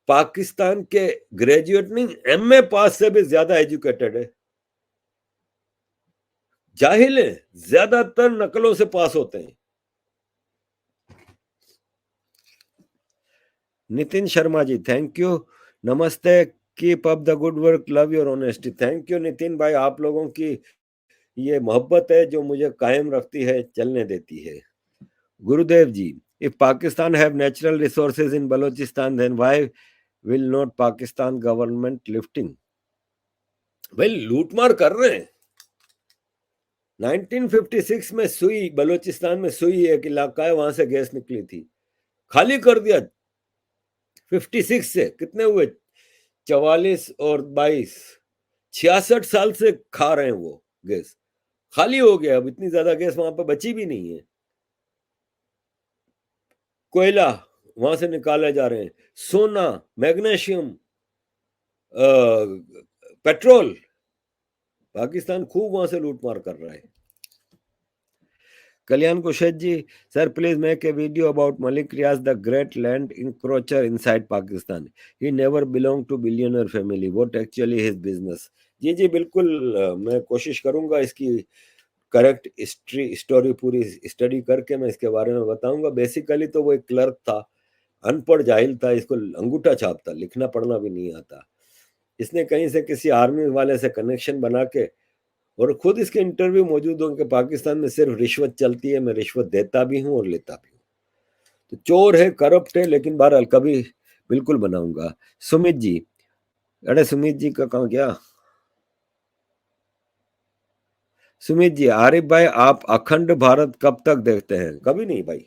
पाकिस्तान के ग्रेजुएट नहीं, एमए पास से भी ज्यादा एजुकेटेड है। जाहिल है, ज्यादातर नकलों से पास होते हैं। नितिन शर्मा जी, थैंक यू, नमस्ते, keep up the good work, love your honesty. Thank you Nitin भाई, आप लोगों की ये मोहब्बत है जो मुझे कायम रखती है, चलने देती है। Gurudev ji, if Pakistan have natural resources in Balochistan then why will not Pakistan government lifting? भाई लूटमार कर रहे हैं। 1956 में सुई, बलोचिस्तान में सुई एक इलाका है, वहां से गैस निकली थी, खाली कर दिया। 56 से कितने हुए, 44 और 22, 66 साल से खा रहे हैं वो गैस, खाली हो गया। अब इतनी ज्यादा गैस वहां पर बची भी नहीं है। कोयला वहां से निकाले जा रहे हैं, सोना, मैग्नीशियम, पेट्रोल, पाकिस्तान खूब वहां से लूटमार कर रहा है। Kalyan Kushed ji, sir please make a video about Malik Riaz the great land encroacher inside Pakistan, he never belong to billionaire family, what actually his business. जी जी बिल्कुल, मैं कोशिश करूंगा इसकी करेक्ट स्टोरी पूरी स्टडी करके मैं इसके बारे में बताऊंगा। बेसिकली तो वो एक क्लर्क था, अनपढ़ जाहिल था, इसको अंगूठा छाप था, लिखना पढ़ना भी नहीं आता। इसने कहीं से किसी आर्मी वाले से कनेक्शन बना के, और खुद इसके इंटरव्यू मौजूद हो कि पाकिस्तान में सिर्फ रिश्वत चलती है, मैं रिश्वत देता भी हूँ और लेता भी हूँ। तो चोर है, करप्ट है, लेकिन बहरहाल कभी बिल्कुल बनाऊंगा। सुमित जी, अरे सुमित जी का कहाँ गया? सुमित जी, आरिफ भाई आप अखंड भारत कब तक देखते हैं? कभी नहीं भाई,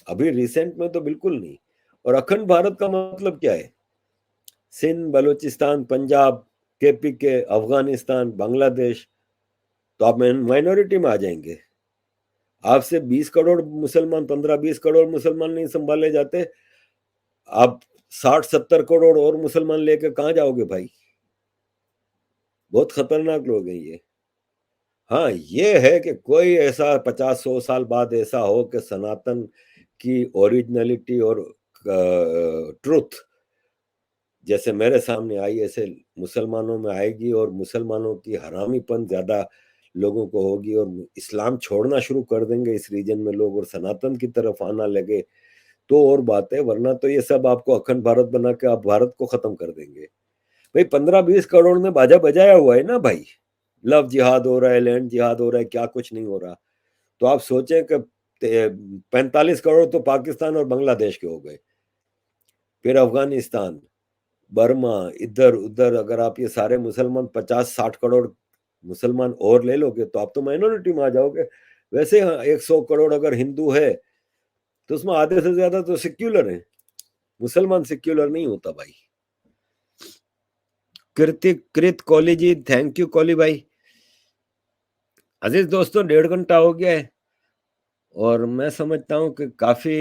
अभी रिसेंट में तो बिल्कुल नहीं। और अखंड भारत का मतलब क्या है? सिंध, बलूचिस्तान, पंजाब, केपी के, अफगानिस्तान, बांग्लादेश, तो आप माइनॉरिटी में आ जाएंगे। आपसे 20 करोड़ मुसलमान, 15-20 करोड़ मुसलमान नहीं संभाले जाते, आप 60-70 करोड़ और मुसलमान लेके कहाँ जाओगे भाई? बहुत खतरनाक लोग हैं ये। हाँ, ये है कि कोई ऐसा 50-100 साल बाद ऐसा हो कि सनातन की ओरिजिनलिटी और ट्रुथ जैसे मेरे सामने आई, ऐसे मुसलमानों में आएगी, और मुसलमानों की हरामीपन ज्यादा लोगों को होगी, और इस्लाम छोड़ना शुरू कर देंगे इस रीजन में लोग, और सनातन की तरफ आना लगे, तो और बात है। वरना तो ये सब आपको अखंड भारत बना के आप भारत को खत्म कर देंगे। भाई 15-20 करोड़ में बाजा बजाया हुआ है ना भाई, लव जिहाद हो रहा है, लैंड जिहाद हो रहा है, क्या कुछ नहीं हो रहा। तो आप सोचें कि 45 करोड़ तो पाकिस्तान और बांग्लादेश के हो गए, फिर अफगानिस्तान, बर्मा, इधर उधर, अगर आप ये सारे मुसलमान 50-60 करोड़ मुसलमान और ले लोगे तो आप तो माइनॉरिटी में आ जाओगे। वैसे 100 करोड़ अगर हिंदू है तो उसमें आधे से ज्यादा तो सेक्युलर है, मुसलमान सेक्युलर नहीं होता भाई। कृत कोहली जी, थैंक यू कोहली भाई। अजीज दोस्तों, 1.5 घंटा हो गया है, और मैं समझता हूँ कि काफी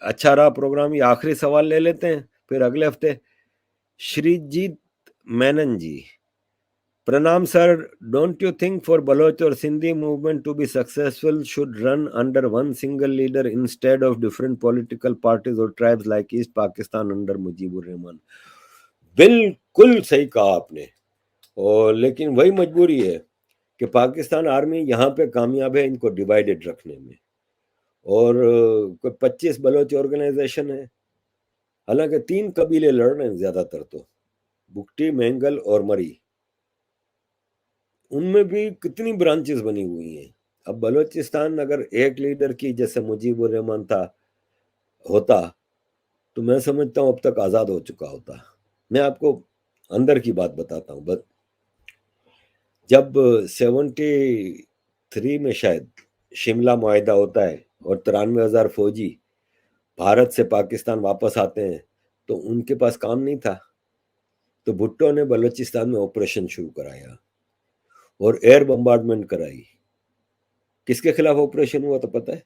अच्छा रहा प्रोग्राम। ये आखिरी सवाल ले लेते हैं, फिर अगले हफ्ते। श्रीजीत मेनन जी, Pranam sir, don't you think for Baloch or Sindhi movement to be successful should run under one single leader instead of different political parties or tribes like East Pakistan under Mujibur Rahman? बिल्कुल सही कहा आपने, और लेकिन वही मजबूरी है कि पाकिस्तान आर्मी यहाँ पे कामयाब है इनको डिवाइडेड रखने में, और कोई 25 बलोच ऑर्गेनाइजेशन है, हालांकि 3 कबीले लड़ रहे हैं ज्यादातर, तो बुकटी, मेंगल और मरी, उनमें भी कितनी ब्रांचेस बनी हुई हैं। अब बलूचिस्तान अगर एक लीडर की जैसे मुजीबुर रहमान था होता, तो मैं समझता हूँ अब तक आजाद हो चुका होता। मैं आपको अंदर की बात बताता हूँ। बस जब 73 में शायद शिमला मुआहिदा होता है और 93,000 फौजी भारत से पाकिस्तान वापस आते हैं, तो उनके पास काम नहीं था, तो भुट्टो ने बलूचिस्तान में ऑपरेशन शुरू कराया और एयर बम्बार्डमेंट कराई। किसके खिलाफ ऑपरेशन हुआ तो पता है?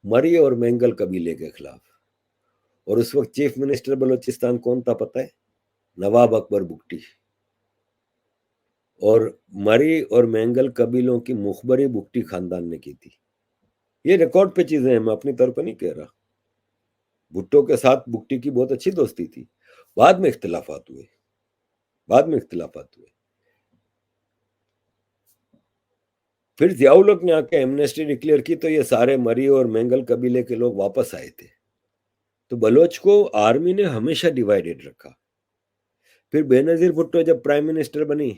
मरी और मेंगल कबीले के खिलाफ। और उस वक्त चीफ मिनिस्टर बलूचिस्तान कौन था पता है? नवाब अकबर बुगटी। और मरी और मेंगल कबीलों की मुखबरी बुगटी खानदान ने की थी। ये रिकॉर्ड पे चीजें हैं, मैं अपनी तरफ नहीं कह रहा। भुट्टो के साथ बुगटी की बहुत अच्छी दोस्ती थी, बाद में इख्तिलाफात हुए, बाद में इख्तिलाफात हुए। फिर जियाउल हक ने आके एमनेस्टी डिक्लेयर की, तो ये सारे मरी और मेंगल कबीले के लोग वापस आए थे। तो बलोच को आर्मी ने हमेशा डिवाइडेड रखा। फिर बेनजीर भुट्टो जब प्राइम मिनिस्टर बनी,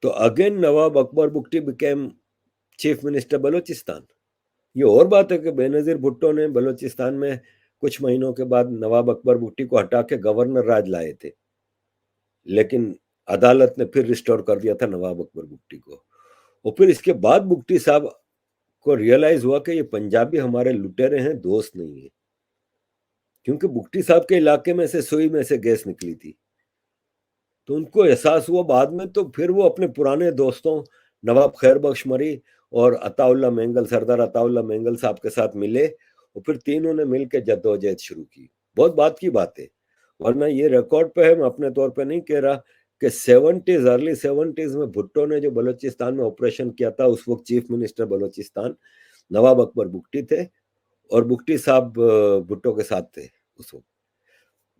तो again Nawab Akbar Bugti became chief minister Balochistan. ये और बात है कि बेनजीर भुट्टो ने बलूचिस्तान में कुछ महीनों के बाद नवाब अकबर बुगटी को हटा के गवर्नर राज लाए थे, लेकिन अदालत ने फिर रिस्टोर कर दिया था नवाब अकबर बुगटी को। और फिर इसके बाद बुगटी साहब को रियलाइज हुआ कि ये पंजाबी हमारे लुटेरे हैं, दोस्त नहीं है, क्योंकि बुगटी साहब के इलाके में से सुई में से गैस निकली थी। तो उनको एहसास हुआ बाद में, तो फिर वो अपने पुराने दोस्तों नवाब खैर बख्श मरी और अताउल्ला मेंगल, सरदार अताउल्ला मेंगल साहब के साथ मिले, और फिर तीनों ने मिलकर जद्दोजहद शुरू की। बहुत बात की बात है। और मैं ये रिकॉर्ड पे है, मैं अपने तौर पे नहीं कह रहा, कि 70s, अर्ली 70s में भुट्टो ने जो बलूचिस्तान में ऑपरेशन किया था, उस वक्त चीफ मिनिस्टर बलूचिस्तान नवाब अकबर बुगटी थे, और बुगटी साहब भुट्टो के साथ थे उस वक्त।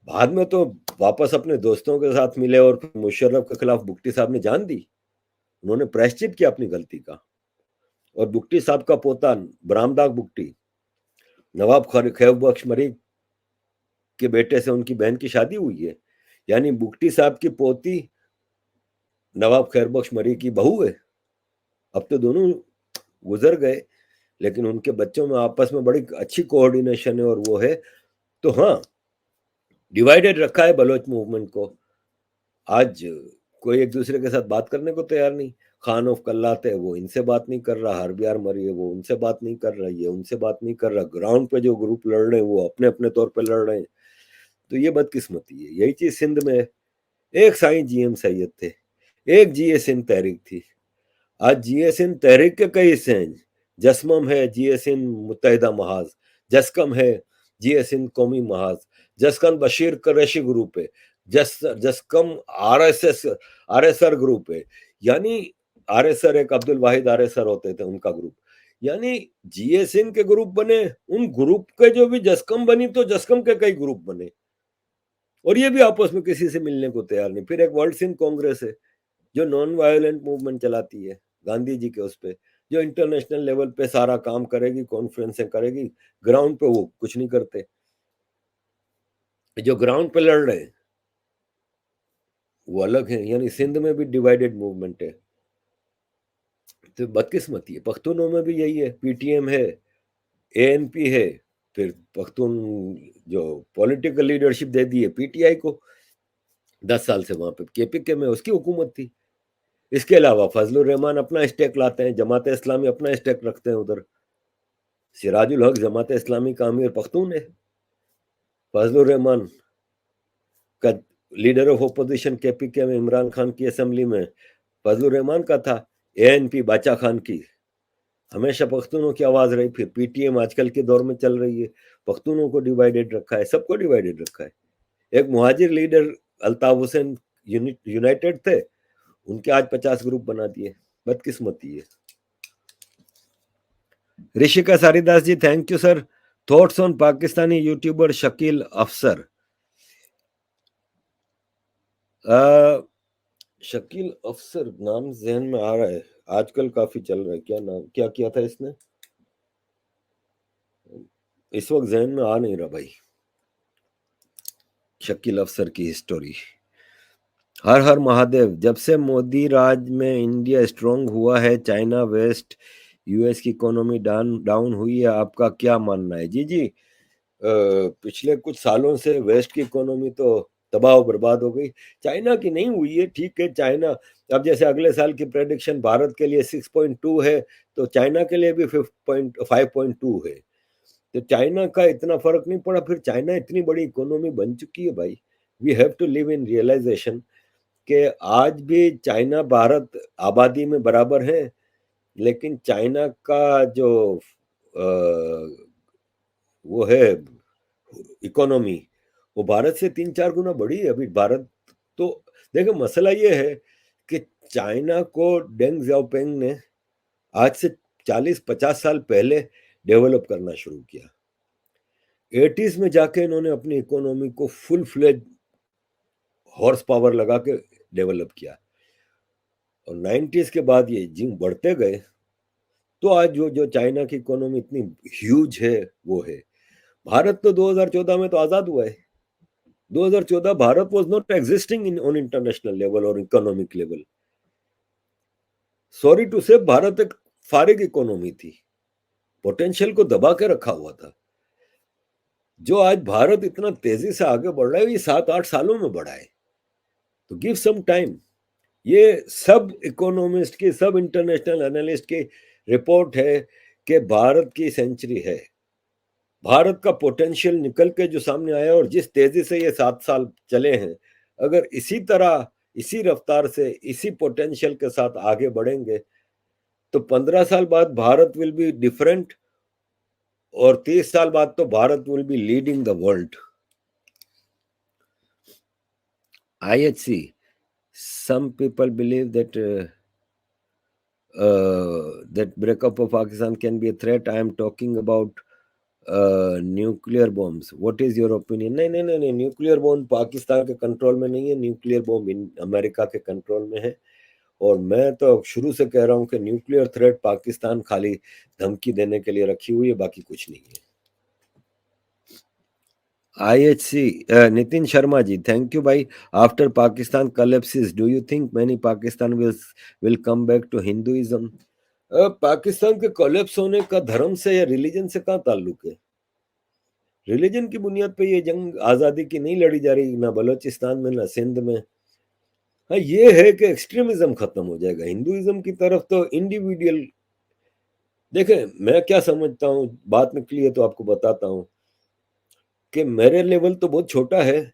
बाद में तो वापस अपने दोस्तों के साथ मिले, और मुशर्रफ के खिलाफ बुगटी साहब ने जान दी, उन्होंने प्रायश्चित किया अपनी गलती का। और बुगटी साहब का पोता बरामदाग बुगटी, नवाब खैब बख्श मरी के बेटे से उनकी बहन की शादी हुई है, यानी बुगटी साहब की पोती नवाब खैर बख्श मरी की बहू है। अब तो दोनों गुजर गए, लेकिन उनके बच्चों में आपस में बड़ी अच्छी कोऑर्डिनेशन है, और वो है। तो हाँ, डिवाइडेड रखा है बलोच मूवमेंट को। आज कोई एक दूसरे के साथ बात करने को तैयार नहीं। खान ऑफ कल्लात है, वो इनसे बात नहीं कर रहा, हरबियार मरी है, वो उनसे बात नहीं कर रहा, ये उनसे बात नहीं कर रहा। ग्राउंड पे जो ग्रुप लड़ रहे हैं वो अपने अपने तौर पे लड़ रहे हैं। तो ये बदकिस्मती है। यही चीज सिंध में, एक साईं जीएम सैयद थे, एक जीए सिंध तहरीक थी। आज जीए सिंध तहरीक के कई हिस्से हैं। जसमम है जीए सिंध मुत्तहिदा महाज, जसकम है जीए सिंध कौमी महाज, जसकम बशीर कुरैशी ग्रुप है, जसकम आरएसआर ग्रुप है। यानी आरएसआर, एक अब्दुल वाहिद आरएसआर होते थे, उनका ग्रुप। यानी जीए सिंध के ग्रुप बने, उन ग्रुप के जो भी जसकम बनी, तो जसकम के कई ग्रुप बने, और ये भी आपस में किसी से मिलने को तैयार नहीं। फिर एक वर्ल्ड सिंध कांग्रेस है, जो नॉन वायलेंट मूवमेंट चलाती है गांधी जी के उस पे, जो इंटरनेशनल लेवल पे सारा काम करेगी, कॉन्फ्रेंसें करेगी, ग्राउंड पे वो कुछ नहीं करते। जो ग्राउंड पे लड़ रहे हैं वो अलग है। यानी सिंध में भी डिवाइडेड मूवमेंट है। तो बदकिस्मती है। पख्तूनों में भी यही है, पीटीएम है, एएनपी है, फिर पख्तून जो पॉलिटिकल लीडरशिप दे दी है पीटीआई को। 10 साल से वहां पे केपीके में उसकी हुकूमत थी। इसके अलावा फजलुर रहमान अपना स्टेक लाते हैं, जमात इस्लामी अपना स्टेक रखते हैं उधर। सिराजुल हक जमात इस्लामी का अमीर पख्तून है। फजलुर रहमान का लीडर ऑफ ओपोजिशन केपीके में इमरान खान की असेंबली में फजलुर रहमान का था। एएनपी बाचा खान की हमेशा पख्तूनों की आवाज रही। फिर पीटीएम आजकल के दौर में चल रही है, पख्तूनों को डिवाइडेड रखा है, सबको डिवाइडेड रखा है। एक मुहाजिर लीडर अल्ताफ हुसैन यूनाइटेड थे, उनके आज 50 ग्रुप बना दिए। बदकिस्मती है। Rishika Saridas ji, thank you sir. Thoughts on Pakistani YouTuber Shakeel Afsar. Shakeel अफसर नाम जहन में आ रहा है, आजकल काफी चल रहा है। क्या नाम, क्या किया था इसने, इस वक्त जहन में आ नहीं रहा भाई। शकील अफसर की हिस्टोरी। हर हर महादेव। जब से मोदी राज में इंडिया स्ट्रांग हुआ है, चाइना, वेस्ट, यूएस की इकोनॉमी डाउन हुई है, आपका क्या मानना है? जी जी, पिछले कुछ सालों से वेस्ट की इकोनॉमी तो तबाह बर्बाद हो गई। चाइना की नहीं हुई है, ठीक है। चाइना अब जैसे अगले साल की प्रेडिक्शन भारत के लिए 6.2 है, तो चाइना के लिए भी 5.2 है। तो चाइना का इतना फर्क नहीं पड़ा। फिर चाइना इतनी बड़ी इकोनॉमी बन चुकी है भाई। We have to live in realisation कि आज भी चाइना भारत आबादी में बराबर है, लेकिन चाइना का जो वो है इकोनॉमी, वो भारत से 3-4 गुना बड़ी है अभी भारत। तो देखो, मसला ये है कि चाइना को डेंग जियाओपिंग ने आज से 40-50 साल पहले डेवलप करना शुरू किया। 80s में जाके इन्होंने अपनी इकोनॉमी को फुल फ्लेज हॉर्स पावर लगा के डेवलप किया, और 90s के बाद ये जिम बढ़ते गए। तो आज जो चाइना की इकोनॉमी इतनी ह्यूज है वो है। भारत तो 2014 में तो आजाद हुआ है। 2014 Bharat was not existing in on international level और इकोनॉमिक लेवल। सॉरी टू से, भारत एक फारिग इकोनॉमी थी, पोटेंशियल को दबा के रखा हुआ था। जो आज भारत इतना तेजी से आगे बढ़ रहा है, ये 7-8 सालों में बढ़ा है। तो गिव सम टाइम। ये सब इकोनॉमिस्ट की, सब इंटरनेशनल एनालिस्ट की रिपोर्ट है कि भारत की सेंचुरी है। भारत का पोटेंशियल निकल के जो सामने आया, और जिस तेजी से ये 7 साल चले हैं, अगर इसी तरह, इसी रफ्तार से, इसी पोटेंशियल के साथ आगे बढ़ेंगे, तो 15 साल बाद भारत विल बी डिफरेंट, और 30 साल बाद तो Bharat will be leading the world. IHC. Some people believe that that breakup of Pakistan can be a threat. I am talking about nuclear bombs. What is your opinion? नहीं नहीं नहीं नहीं, nuclear bomb Pakistan के control में नहीं है, nuclear bomb America के control में है. और मैं तो शुरू से कह रहा हूं कि न्यूक्लियर थ्रेट पाकिस्तान खाली धमकी देने के लिए रखी हुई है, बाकी कुछ नहीं है. IHC, Nitin Sharma ji, thank you bhai. After Pakistan collapses, do you think many Pakistan will come back to Hinduism? Pakistan के कोलैप्स होने का धर्म से या रिलीजन से कहाँ ताल्लुक है? रिलीजन की बुनियाद पे ये जंग आजादी की नहीं लड़ी जा रही, ना बलोचिस्तान में ना सिंध में. हाँ, ये है कि एक्सट्रीमिज्म खत्म हो जाएगा. हिंदुइज्म की तरफ तो इंडिविजुअल. देखें, मैं क्या समझता हूँ, बात निकली है तो आपको बताता हूँ कि मेरे लेवल तो बहुत छोटा है,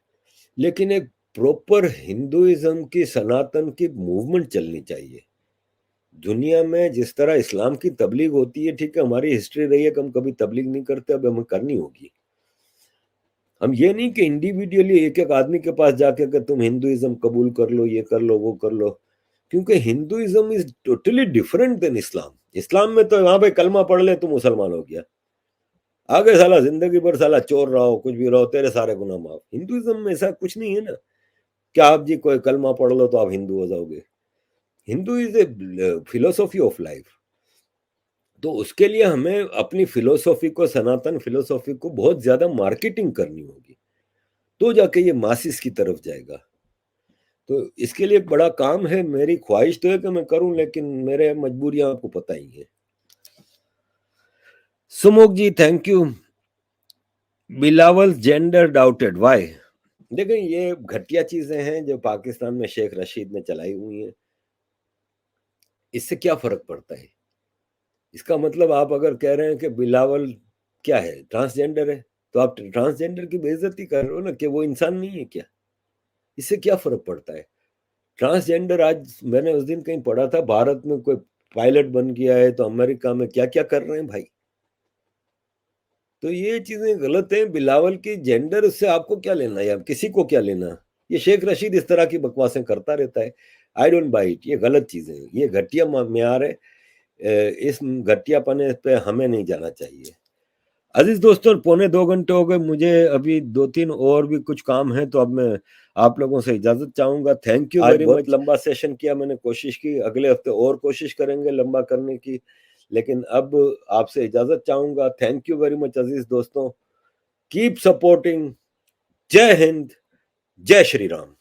लेकिन एक प्रॉपर हिंदुइज्म की सनातन की मूवमेंट चलनी चाहिए. दुनिया में जिस तरह इस्लाम की तबलीग होती है, ठीक है, हमारी हिस्ट्री रही है कि हम कभी तबलीग नहीं करते, अब हमें करनी होगी. हम ये नहीं कि इंडिविजुअली एक एक आदमी के पास जाके कि तुम हिंदुइज्म कबूल कर लो, ये कर लो, वो कर लो, क्योंकि Hinduism is totally different than Islam. इस्लाम में तो वहां पे कलमा पढ़ ले तो मुसलमान हो गया, आगे साला जिंदगी भर साला चोर रहो, कुछ भी रहो, तेरे सारे गुनाह माफ. हिंदुइज्म में ऐसा कुछ नहीं है ना, क्या आप जी कोई कलमा पढ़ लो तो आप हिंदू हो जाओगे. Hindu is a philosophy of life. तो उसके लिए हमें अपनी फिलोसॉफी को, सनातन फिलोसॉफी को बहुत ज्यादा मार्केटिंग करनी होगी, तो जाके ये मासिस की तरफ जाएगा. तो इसके लिए एक बड़ा काम है. मेरी ख्वाहिश तो है कि मैं करूं, लेकिन मेरे मजबूरियां आपको पता ही है. Sumukh ji, thank you. Bilawal gender doubted, why? देखें, ये घटिया चीजें हैं जो पाकिस्तान में शेख रशीद ने चलाई हुई हैं. इससे क्या फर्क पड़ता है? इसका मतलब आप अगर कह रहे हैं कि बिलावल क्या है, ट्रांसजेंडर है, तो आप ट्रांसजेंडर की बेइज्जती कर रहे हो ना, कि वो इंसान नहीं है क्या? इससे क्या फर्क पड़ता है? ट्रांसजेंडर, आज मैंने उस दिन कहीं पढ़ा था, भारत में कोई पायलट बन गया है तो अमेरिका में क्या क्या कर रहे हैं भाई. तो ये चीजें गलत हैं. बिलावल की जेंडर, उससे आपको क्या लेना, या किसी को क्या लेना? ये शेख रशीद इस तरह की बकवासें करता रहता है. I don't buy it. ये गलत चीजें हैं, ये घटिया म्यार है. इस घटियापने पे हमें नहीं जाना चाहिए. अजीज दोस्तों, 1.25 घंटे हो गए, मुझे अभी 2-3 और भी कुछ काम है, तो अब मैं आप लोगों से इजाजत चाहूंगा. Thank you very much. बहुत लंबा सेशन किया मैंने, कोशिश की, अगले हफ्ते और कोशिश करेंगे लंबा करने की, लेकिन अब आपसे इजाजत चाहूंगा. थैंक यू वेरी मच अजीज दोस्तों. Keep supporting. जय हिंद, जय श्री राम.